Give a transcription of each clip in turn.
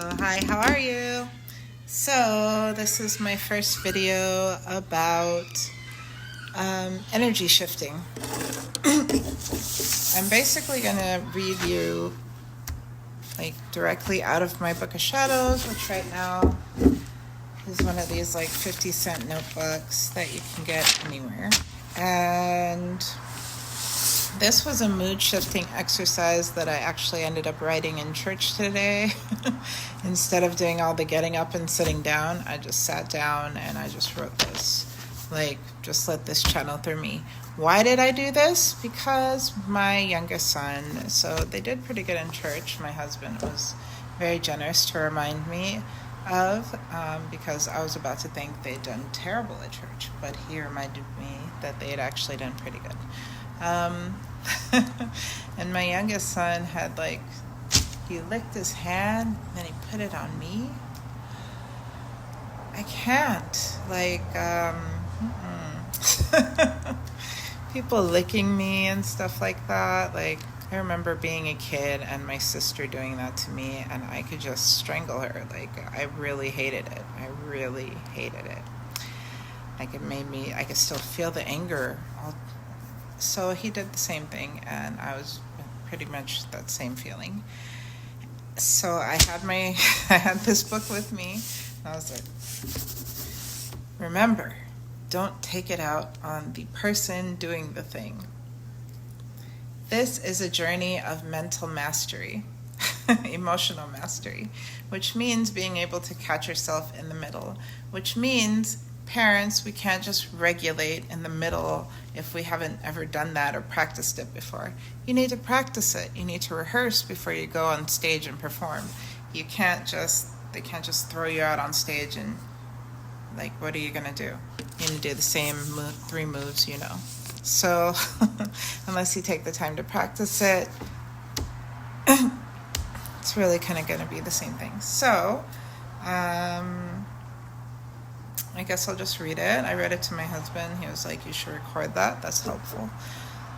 Hi, how are you? So, this is my first video about energy shifting. I'm basically going to read you directly out of my book of shadows, which right now is one of these 50-cent notebooks that you can get anywhere. And this was a mood shifting exercise that I actually ended up writing in church today. Instead of doing all the getting up and sitting down, I just sat down and I just wrote this. Just let this channel through me. Why did I do this? Because my youngest son, so they did pretty good in church. My husband was very generous to remind me of, because I was about to think they'd done terrible at church, but he reminded me that they had actually done pretty good. And my youngest son had he licked his hand and then he put it on me. I can't people licking me and stuff like that. I remember being a kid and my sister doing that to me and I could just strangle her. I really hated it. I could still feel the anger. So he did the same thing and I was pretty much that same feeling. So I had this book with me and I was like, remember, don't take it out on the person doing the thing. This is a journey of mental mastery, emotional mastery, which means being able to catch yourself in the middle, which means parents, we can't just regulate in the middle if we haven't ever done that or practiced it before. You need to practice it. You need to rehearse before you go on stage and perform. They can't just throw you out on stage and what are you going to do? You're going to do the same 3 moves, So unless you take the time to practice it, it's really kind of going to be the same thing. So I guess I'll just read it. I read it to my husband. He was like, you should record that. That's helpful.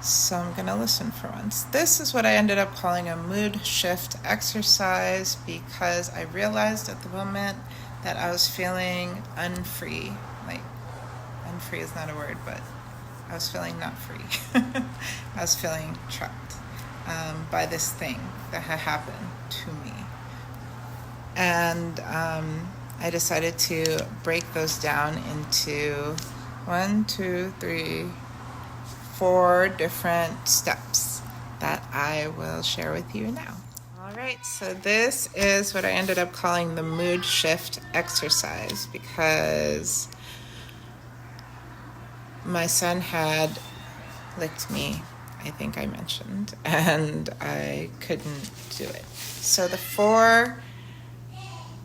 So I'm going to listen for once. This is what I ended up calling a mood shift exercise because I realized at the moment that I was feeling unfree. Unfree is not a word, but I was feeling not free. I was feeling trapped by this thing that had happened to me. And I decided to break those down into 4 different steps that I will share with you now. All right, so this is what I ended up calling the mood shift exercise because my son had licked me, I think I mentioned, and I couldn't do it. So the 4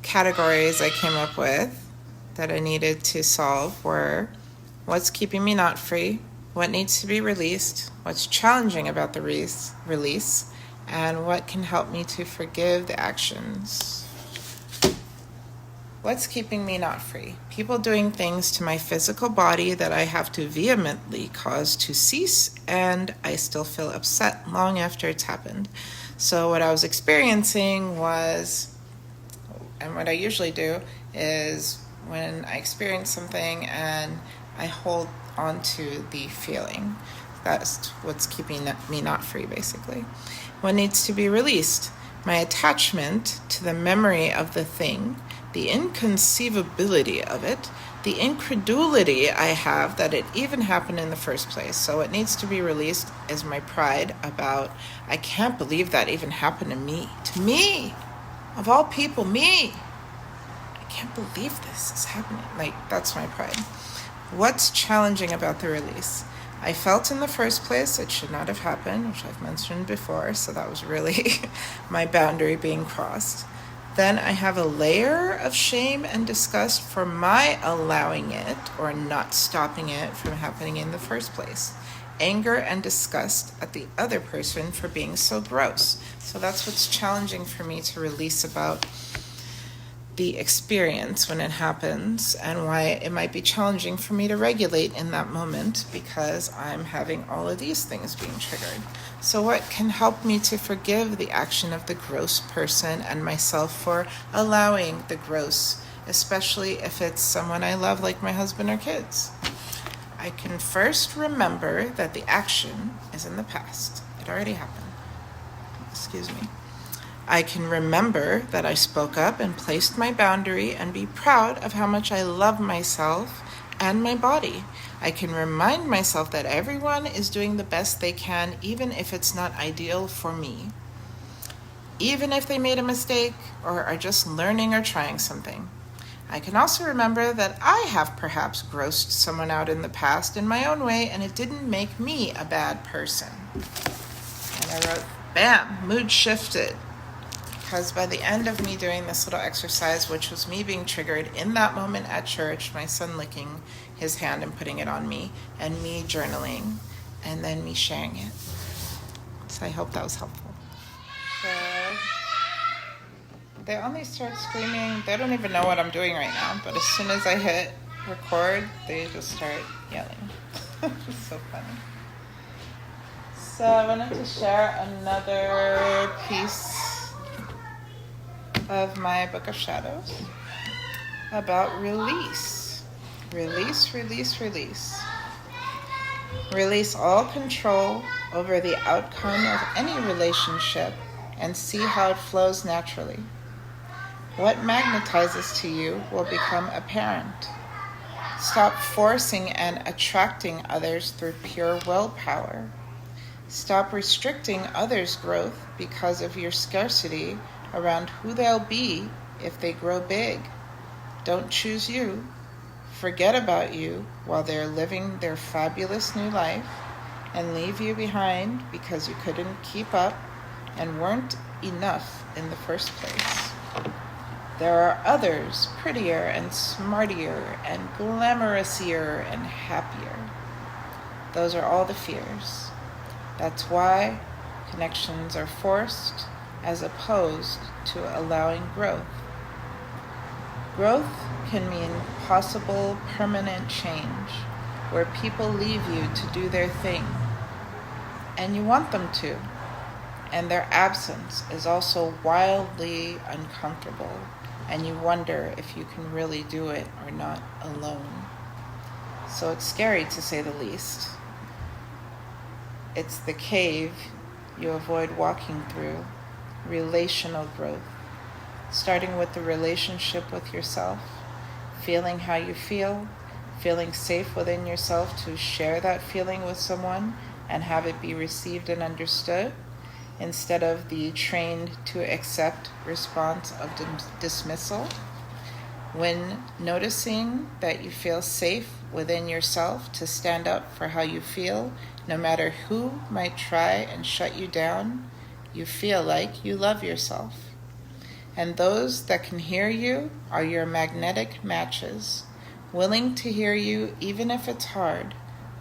categories I came up with that I needed to solve were what's keeping me not free, what needs to be released, what's challenging about the release, and what can help me to forgive the actions. What's keeping me not free? People doing things to my physical body that I have to vehemently cause to cease, and I still feel upset long after it's happened. So what I was experiencing was, and what I usually do is when I experience something and I hold on to the feeling, that's what's keeping me not free, basically. What needs to be released? My attachment to the memory of the thing, the inconceivability of it, the incredulity I have that it even happened in the first place. So what needs to be released is my pride about, I can't believe that even happened to me. To me! Of all people, me! I can't believe this is happening. That's my pride. What's challenging about the release? I felt in the first place it should not have happened, which I've mentioned before, so that was really my boundary being crossed. Then I have a layer of shame and disgust for my allowing it or not stopping it from happening in the first place. Anger and disgust at the other person for being so gross. So that's what's challenging for me to release about the experience when it happens and why it might be challenging for me to regulate in that moment because I'm having all of these things being triggered. So what can help me to forgive the action of the gross person and myself for allowing the gross, especially if it's someone I love like my husband or kids? I can first remember that the action is in the past. It already happened. Excuse me. I can remember that I spoke up and placed my boundary and be proud of how much I love myself and my body. I can remind myself that everyone is doing the best they can, even if it's not ideal for me. Even if they made a mistake or are just learning or trying something. I can also remember that I have perhaps grossed someone out in the past in my own way, and it didn't make me a bad person. And I wrote, bam, mood shifted. Because by the end of me doing this little exercise, which was me being triggered in that moment at church, my son licking his hand and putting it on me, and me journaling, and then me sharing it. So I hope that was helpful. So they only start screaming. They don't even know what I'm doing right now, but as soon as I hit record, they just start yelling. It's so funny. So I wanted to share another piece of my Book of Shadows about release. Release, release, release. Release all control over the outcome of any relationship and see how it flows naturally. What magnetizes to you will become apparent. Stop forcing and attracting others through pure willpower. Stop restricting others' growth because of your scarcity around who they'll be if they grow big. Don't choose you. Forget about you while they're living their fabulous new life and leave you behind because you couldn't keep up and weren't enough in the first place. There are others prettier and smartier and glamourousier and happier. Those are all the fears. That's why connections are forced as opposed to allowing growth. Growth can mean possible permanent change, where people leave you to do their thing, and you want them to, and their absence is also wildly uncomfortable, and you wonder if you can really do it or not alone. So it's scary to say the least. It's the cave you avoid walking through. Relational growth, starting with the relationship with yourself, feeling how you feel, feeling safe within yourself to share that feeling with someone and have it be received and understood, instead of the trained to accept response of dismissal. When noticing that you feel safe within yourself to stand up for how you feel, no matter who might try and shut you down, you feel like you love yourself. And those that can hear you are your magnetic matches, willing to hear you even if it's hard,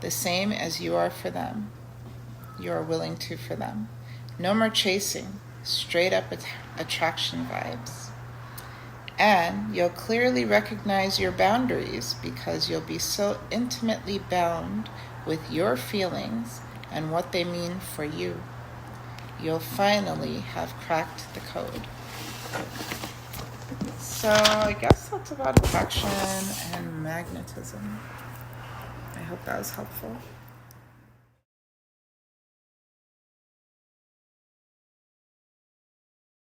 the same as you are for them. You are willing to for them. No more chasing, straight up attraction vibes. And you'll clearly recognize your boundaries because you'll be so intimately bound with your feelings and what they mean for you. You'll finally have cracked the code. So I guess that's about attraction and magnetism. I hope that was helpful.